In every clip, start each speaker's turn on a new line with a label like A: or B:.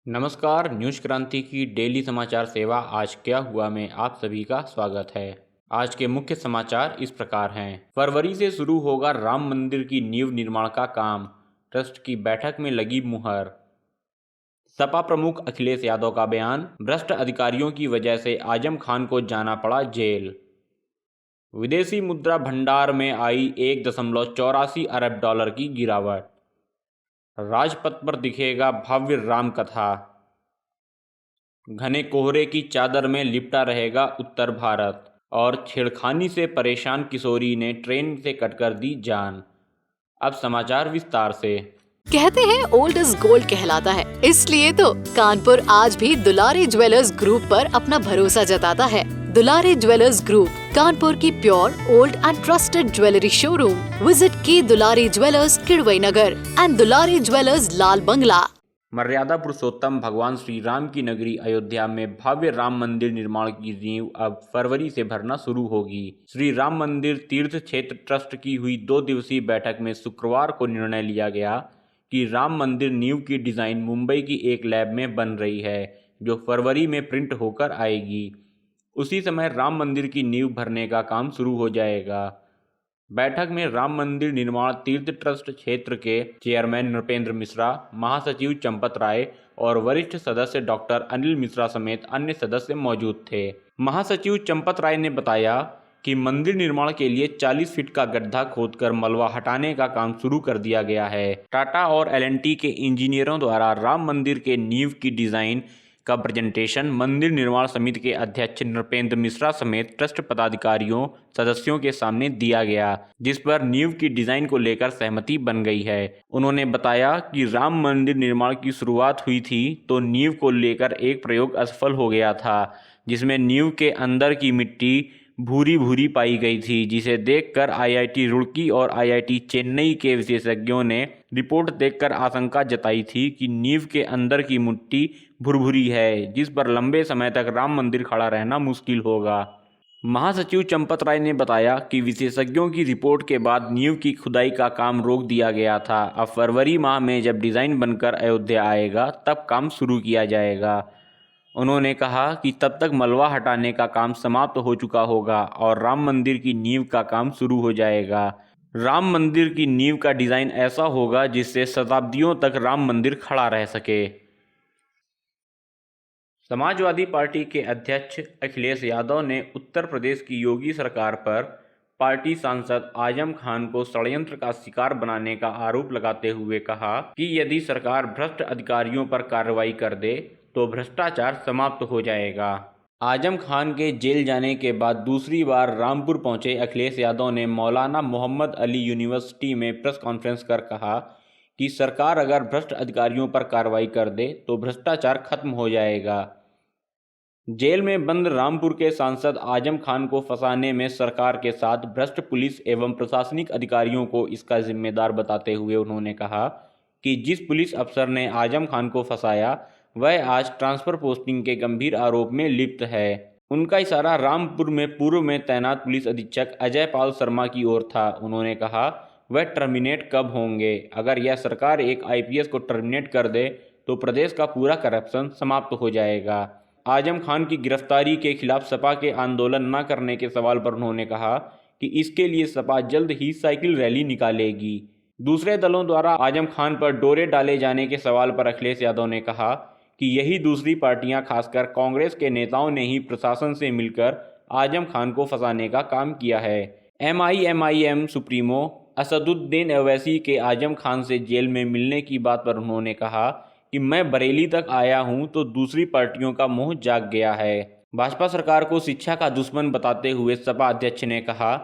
A: नमस्कार, न्यूज़ क्रांति की डेली समाचार सेवा आज क्या हुआ में आप सभी का स्वागत है। आज के मुख्य समाचार इस प्रकार हैं। फरवरी से शुरू होगा राम मंदिर की नींव निर्माण का काम, ट्रस्ट की बैठक में लगी मुहर। सपा प्रमुख अखिलेश यादव का बयान, भ्रष्ट अधिकारियों की वजह से आजम खान को जाना पड़ा जेल। विदेशी मुद्रा भंडार में आई 1.84 अरब डॉलर की गिरावट। राजपथ पर दिखेगा भव्य राम कथा। घने कोहरे की चादर में लिपटा रहेगा उत्तर भारत। और छेड़खानी से परेशान किशोरी ने ट्रेन से कटकर दी जान। अब समाचार विस्तार से।
B: कहते हैं ओल्ड इज गोल्ड कहलाता है, इसलिए तो कानपुर आज भी दुलारी ज्वेलर्स ग्रुप पर अपना भरोसा जताता है। दुलारी ज्वेलर्स ग्रुप, कानपुर की pure old and trusted jewellery showroom. Visit की Dulari jewellers Kidwai Nagar and Dulari jewellers Lal Bangla.
A: मर्यादा पुरुषोत्तम भगवान श्री राम की नगरी अयोध्या में भव्य राम मंदिर निर्माण की नींव अब फरवरी से भरना शुरू होगी। श्री राम मंदिर तीर्थ क्षेत्र ट्रस्ट की हुई 2 दिवसीय बैठक में शुक्रवार को निर्णय लिया गया कि राम मंदिर नींव की डिज़ाइन मुंबई की एक लैब में बन रही है, जो फरवरी में प्रिंट होकर आएगी। उसी समय राम मंदिर की नींव भरने का काम शुरू हो जाएगा। बैठक में राम मंदिर निर्माण तीर्थ ट्रस्ट क्षेत्र के चेयरमैन नृपेंद्र मिश्रा, महासचिव चंपत राय और वरिष्ठ सदस्य डॉक्टर अनिल मिश्रा समेत अन्य सदस्य मौजूद थे। महासचिव चंपत राय ने बताया कि मंदिर निर्माण के लिए 40 फीट का गड्ढा खोदकर मलबा हटाने का काम शुरू कर दिया गया है। टाटा और एल&टी के इंजीनियरों द्वारा राम मंदिर के नींव की डिज़ाइन का प्रेजेंटेशन मंदिर निर्माण समिति के अध्यक्ष नृपेंद्र मिश्रा समेत ट्रस्ट पदाधिकारियों सदस्यों के सामने दिया गया, जिस पर नींव की डिज़ाइन को लेकर सहमति बन गई है। उन्होंने बताया कि राम मंदिर निर्माण की शुरुआत हुई थी तो नींव को लेकर एक प्रयोग असफल हो गया था, जिसमें नींव के अंदर की मिट्टी भूरी भूरी पाई गई थी, जिसे देखकर आईआईटी रुड़की और आईआईटी चेन्नई के विशेषज्ञों ने रिपोर्ट देखकर आशंका जताई थी कि नींव के अंदर की मिट्टी भुरभुरी है, जिस पर लंबे समय तक राम मंदिर खड़ा रहना मुश्किल होगा। महासचिव चंपत राय ने बताया कि विशेषज्ञों की रिपोर्ट के बाद नींव की खुदाई का काम रोक दिया गया था। अब फरवरी माह में जब डिज़ाइन बनकर अयोध्या आएगा तब काम शुरू किया जाएगा। उन्होंने कहा कि तब तक मलबा हटाने का काम समाप्त हो चुका होगा और राम मंदिर की नींव का काम शुरू हो जाएगा। राम मंदिर की नींव का डिज़ाइन ऐसा होगा जिससे शताब्दियों तक राम मंदिर खड़ा रह सके। समाजवादी पार्टी के अध्यक्ष अखिलेश यादव ने उत्तर प्रदेश की योगी सरकार पर पार्टी सांसद आजम खान को षड्यंत्र का शिकार बनाने का आरोप लगाते हुए कहा कि यदि सरकार भ्रष्ट अधिकारियों पर कार्रवाई कर दे तो भ्रष्टाचार समाप्त हो जाएगा। आजम खान के जेल जाने के बाद दूसरी बार रामपुर पहुंचे अखिलेश यादव ने मौलाना मोहम्मद अली यूनिवर्सिटी में प्रेस कॉन्फ्रेंस कर कहा कि सरकार अगर भ्रष्ट अधिकारियों पर कार्रवाई कर दे तो भ्रष्टाचार खत्म हो जाएगा। जेल में बंद रामपुर के सांसद आजम खान को फंसाने में सरकार के साथ भ्रष्ट पुलिस एवं प्रशासनिक अधिकारियों को इसका जिम्मेदार बताते हुए उन्होंने कहा कि जिस पुलिस अफसर ने आजम खान को फंसाया वह आज ट्रांसफर पोस्टिंग के गंभीर आरोप में लिप्त है। उनका इशारा रामपुर में पूर्व में तैनात पुलिस अधीक्षक अजय पाल शर्मा की ओर था। उन्होंने कहा वह टर्मिनेट कब होंगे? अगर यह सरकार एक आईपीएस को टर्मिनेट कर दे तो प्रदेश का पूरा करप्शन समाप्त हो जाएगा। आजम खान की गिरफ्तारी के खिलाफ सपा के आंदोलन न करने के सवाल पर उन्होंने कहा कि इसके लिए सपा जल्द ही साइकिल रैली निकालेगी। दूसरे दलों द्वारा आजम खान पर डोरे डाले जाने के सवाल पर अखिलेश यादव ने कहा कि यही दूसरी पार्टियां खासकर कांग्रेस के नेताओं ने ही प्रशासन से मिलकर आजम खान को फंसाने का काम किया है। एमआईएम सुप्रीमो असदुद्दीन ओवैसी के आजम खान से जेल में मिलने की बात पर उन्होंने कहा कि मैं बरेली तक आया हूं तो दूसरी पार्टियों का मोह जाग गया है। भाजपा सरकार को शिक्षा का दुश्मन बताते हुए सपा अध्यक्ष ने कहा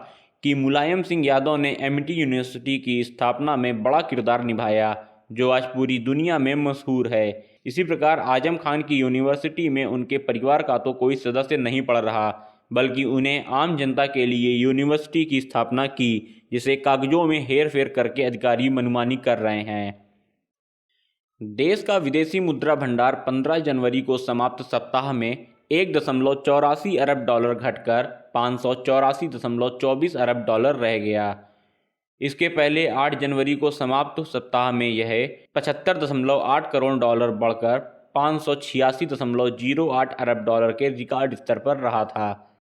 A: कि मुलायम सिंह यादव ने एमिटी यूनिवर्सिटी की स्थापना में बड़ा किरदार निभाया, जो आज पूरी दुनिया में मशहूर है। इसी प्रकार आजम खान की यूनिवर्सिटी में उनके परिवार का तो कोई सदस्य नहीं पढ़ रहा, बल्कि उन्हें आम जनता के लिए यूनिवर्सिटी की स्थापना की, जिसे कागजों में हेर फेर करके अधिकारी मनमानी कर रहे हैं। देश का विदेशी मुद्रा भंडार 15 जनवरी को समाप्त सप्ताह में 1.84 अरब डॉलर घटकर 584.24 अरब डॉलर रह गया। इसके पहले 8 जनवरी को समाप्त सप्ताह में यह 75.8 करोड़ डॉलर बढ़कर $586.08 अरब डॉलर के रिकॉर्ड स्तर पर रहा था।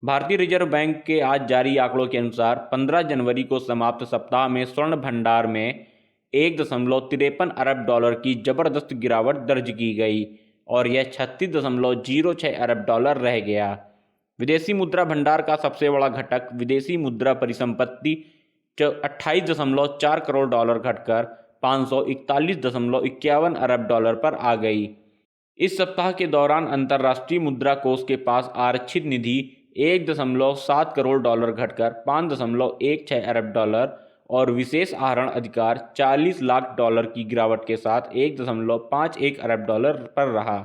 A: भारतीय रिजर्व बैंक के आज जारी आंकड़ों के अनुसार 15 जनवरी को समाप्त सप्ताह में स्वर्ण भंडार में 1.53 अरब डॉलर की जबरदस्त गिरावट दर्ज की गई और यह 36.06 अरब डॉलर रह गया। विदेशी मुद्रा भंडार का सबसे बड़ा घटक विदेशी मुद्रा परिसंपत्ति 28.4 करोड़ डॉलर घटकर 541.51 अरब डॉलर पर आ गई। इस सप्ताह के दौरान अंतर्राष्ट्रीय मुद्रा कोष के पास आरक्षित निधि 1.7 करोड़ डॉलर घटकर 5.16 अरब डॉलर और विशेष आहरण अधिकार 40 लाख डॉलर की गिरावट के साथ 1.51 अरब डॉलर पर रहा।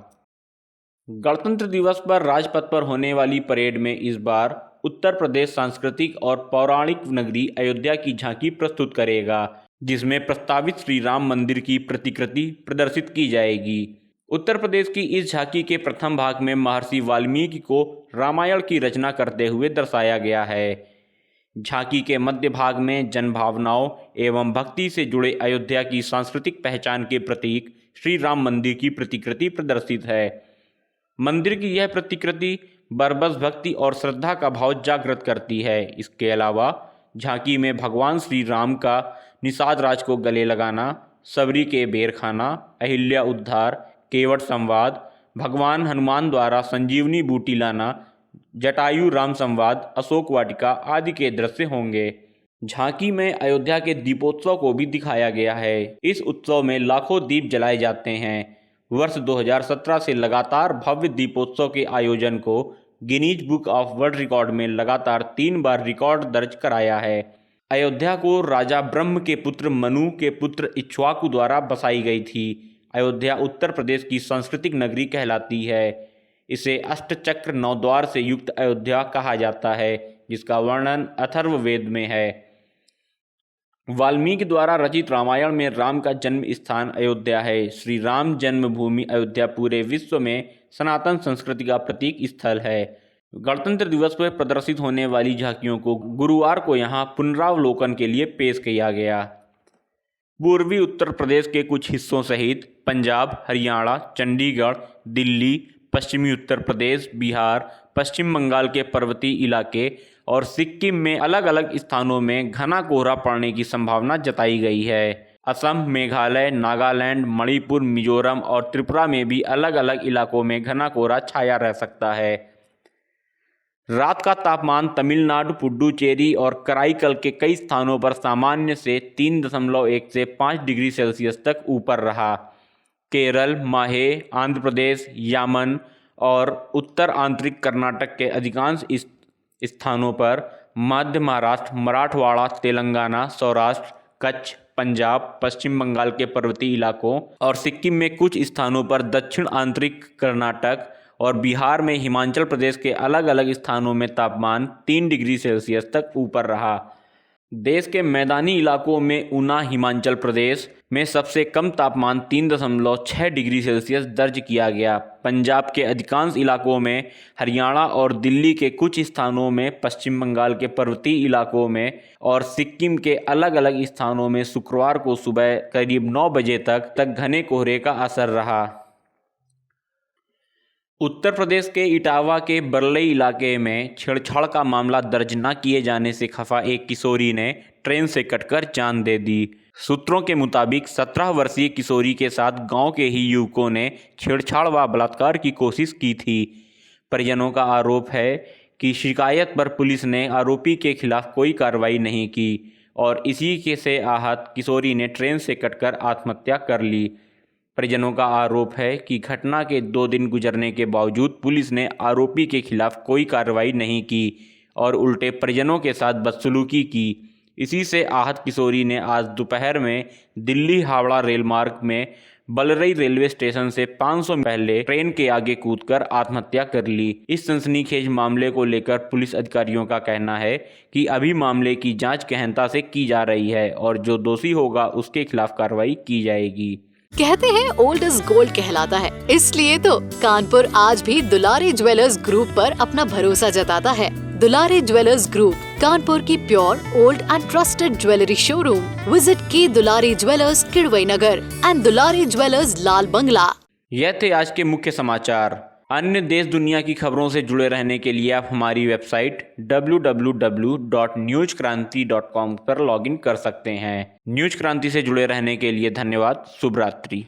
A: गणतंत्र दिवस पर राजपथ पर होने वाली परेड में इस बार उत्तर प्रदेश सांस्कृतिक और पौराणिक नगरी अयोध्या की झांकी प्रस्तुत करेगा, जिसमें प्रस्तावित श्री राम मंदिर की प्रतिकृति प्रदर्शित की जाएगी। उत्तर प्रदेश की इस झांकी के प्रथम भाग में महर्षि वाल्मीकि को रामायण की रचना करते हुए दर्शाया गया है। झांकी के मध्य भाग में जनभावनाओं एवं भक्ति से जुड़े अयोध्या की सांस्कृतिक पहचान के प्रतीक श्री राम मंदिर की प्रतिकृति प्रदर्शित है। मंदिर की यह प्रतिकृति बरबस भक्ति और श्रद्धा का भाव जागृत करती है। इसके अलावा झांकी में भगवान श्री राम का निषाद राज को गले लगाना, सबरी के बेर खाना, अहिल्या उद्धार, केवट संवाद, भगवान हनुमान द्वारा संजीवनी बूटी लाना, जटायु राम संवाद, अशोक वाटिका आदि के दृश्य होंगे। झांकी में अयोध्या के दीपोत्सव को भी दिखाया गया है। इस उत्सव में लाखों दीप जलाए जाते हैं। वर्ष 2017 से लगातार भव्य दीपोत्सव के आयोजन को Guinness book of world record में लगातार 3 बार रिकॉर्ड दर्ज कराया है। अयोध्या को राजा ब्रह्म के पुत्र मनु के पुत्र इक्ष्वाकु द्वारा बसाई गई थी। अयोध्या उत्तर प्रदेश की सांस्कृतिक नगरी कहलाती है। इसे अष्टचक्र 9 द्वार से युक्त अयोध्या कहा जाता है, जिसका वर्णन अथर्ववेद में है। वाल्मीकि द्वारा रचित रामायण में राम का जन्म स्थान अयोध्या है। श्री राम जन्मभूमि अयोध्या पूरे विश्व में सनातन संस्कृति का प्रतीक स्थल है। गणतंत्र दिवस पर प्रदर्शित होने वाली झांकियों को गुरुवार को यहां पुनरावलोकन के लिए पेश किया गया। पूर्वी उत्तर प्रदेश के कुछ हिस्सों सहित पंजाब, हरियाणा, चंडीगढ़, दिल्ली, पश्चिमी उत्तर प्रदेश, बिहार, पश्चिम बंगाल के पर्वतीय इलाके और सिक्किम में अलग अलग स्थानों में घना कोहरा पड़ने की संभावना जताई गई है। असम, मेघालय, नागालैंड, मणिपुर, मिजोरम और त्रिपुरा में भी अलग अलग इलाकों में घना कोहरा छाया रह सकता है। रात का तापमान तमिलनाडु, पुडुचेरी और कराईकल के कई स्थानों पर सामान्य से 3.1 से 5 डिग्री सेल्सियस तक ऊपर रहा। केरल, माहे, आंध्र प्रदेश, यामन और उत्तर आंतरिक कर्नाटक के अधिकांश स्थानों पर, मध्य महाराष्ट्र, मराठवाड़ा, तेलंगाना, सौराष्ट्र, कच्छ, पंजाब, पश्चिम बंगाल के पर्वतीय इलाकों और सिक्किम में कुछ स्थानों पर, दक्षिण आंतरिक कर्नाटक और बिहार में हिमाचल प्रदेश के अलग अलग स्थानों में तापमान 3 डिग्री सेल्सियस तक ऊपर रहा। देश के मैदानी इलाकों में ऊना, हिमाचल प्रदेश में सबसे कम तापमान 3.6 डिग्री सेल्सियस दर्ज किया गया। पंजाब के अधिकांश इलाकों में, हरियाणा और दिल्ली के कुछ स्थानों में, पश्चिम बंगाल के पर्वतीय इलाकों में और सिक्किम के अलग अलग स्थानों में शुक्रवार को सुबह करीब 9 बजे तक घने कोहरे का असर रहा। उत्तर प्रदेश के इटावा के बरलई इलाके में छेड़छाड़ का मामला दर्ज न किए जाने से खफा एक किशोरी ने ट्रेन से कटकर जान दे दी। सूत्रों के मुताबिक 17 वर्षीय किशोरी के साथ गांव के ही युवकों ने छेड़छाड़ व बलात्कार की कोशिश की थी। परिजनों का आरोप है कि शिकायत पर पुलिस ने आरोपी के खिलाफ कोई कार्रवाई नहीं की और इसी के से आहत किशोरी ने ट्रेन से कटकर आत्महत्या कर ली। परिजनों का आरोप है कि घटना के 2 दिन गुजरने के बावजूद पुलिस ने आरोपी के खिलाफ कोई कार्रवाई नहीं की और उल्टे परिजनों के साथ बदसलूकी की। इसी से आहत किशोरी ने आज दोपहर में दिल्ली हावड़ा रेल मार्ग में बलरई रेलवे स्टेशन से 500 पहले ट्रेन के आगे कूदकर आत्महत्या कर ली। इस सनसनीखेज मामले को लेकर पुलिस अधिकारियों का कहना है कि अभी मामले की जांच गहनता से की जा रही है और जो दोषी होगा उसके खिलाफ कार्रवाई की जाएगी।
B: कहते हैं ओल्ड इज गोल्ड कहलाता है, इसलिए तो कानपुर आज भी दुलारी ज्वेलर्स ग्रुप पर अपना भरोसा जताता है। दुलारी ज्वेलर्स ग्रुप, कानपुर की pure old and trusted jewellery showroom. Visit की Dulari jewellers Kidwai Nagar and Dulari jewellers Lal Bangla.
A: यह थे आज के मुख्य समाचार। अन्य देश दुनिया की खबरों से जुड़े रहने के लिए आप हमारी वेबसाइट www.newskranti.com पर लॉगिन कर सकते हैं। न्यूज क्रांति से जुड़े रहने के लिए धन्यवाद। शुभ रात्रि।